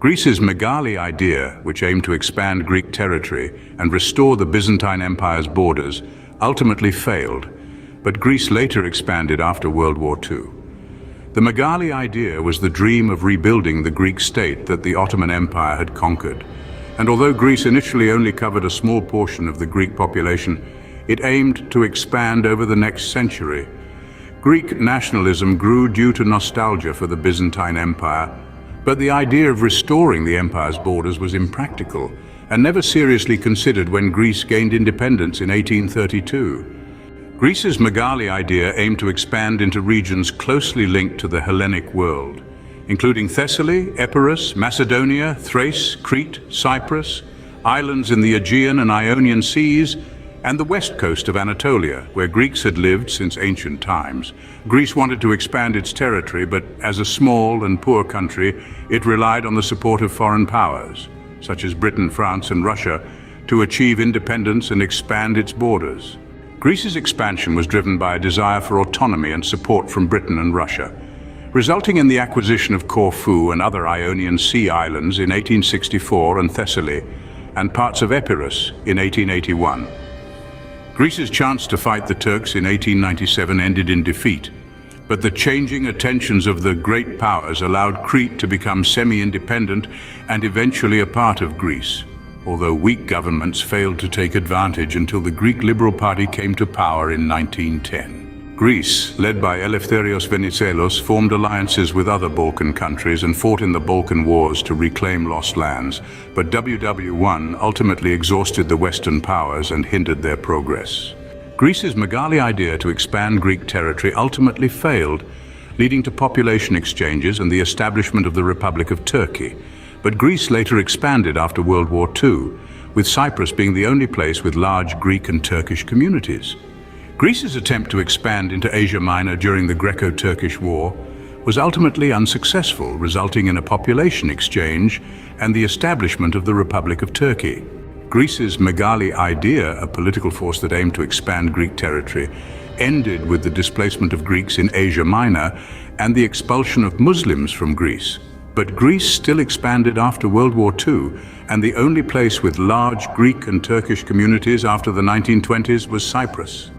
Greece's Megali idea, which aimed to expand Greek territory and restore the Byzantine Empire's borders, ultimately failed, but Greece later expanded after World War II. The Megali idea was the dream of rebuilding the Greek state that the Ottoman Empire had conquered. And although Greece initially only covered a small portion of the Greek population, it aimed to expand over the next century. Greek nationalism grew due to nostalgia for the Byzantine Empire, but the idea of restoring the empire's borders was impractical and never seriously considered when Greece gained independence in 1832. Greece's Megali idea aimed to expand into regions closely linked to the Hellenic world, including Thessaly, Epirus, Macedonia, Thrace, Crete, Cyprus, islands in the Aegean and Ionian seas, and the west coast of Anatolia, where Greeks had lived since ancient times. Greece wanted to expand its territory, but as a small and poor country, it relied on the support of foreign powers, such as Britain, France, and Russia, to achieve independence and expand its borders. Greece's expansion was driven by a desire for autonomy and support from Britain and Russia, resulting in the acquisition of Corfu and other Ionian Sea islands in 1864 and Thessaly, and parts of Epirus in 1881. Greece's chance to fight the Turks in 1897 ended in defeat, but the changing attentions of the great powers allowed Crete to become semi-independent and eventually a part of Greece, although weak governments failed to take advantage until the Greek Liberal Party came to power in 1910. Greece, led by Eleftherios Venizelos, formed alliances with other Balkan countries and fought in the Balkan Wars to reclaim lost lands, but WW1 ultimately exhausted the Western powers and hindered their progress. Greece's Megali idea to expand Greek territory ultimately failed, leading to population exchanges and the establishment of the Republic of Turkey. But Greece later expanded after World War II, with Cyprus being the only place with large Greek and Turkish communities. Greece's attempt to expand into Asia Minor during the greco-turkish war was ultimately unsuccessful, resulting in a population exchange and the establishment of the Republic of Turkey. Greece's Megali idea, a political force that aimed to expand Greek territory, ended with the displacement of Greeks in Asia Minor and the expulsion of Muslims from Greece. But Greece still expanded after World War II, and the only place with large Greek and Turkish communities after the 1920s was Cyprus.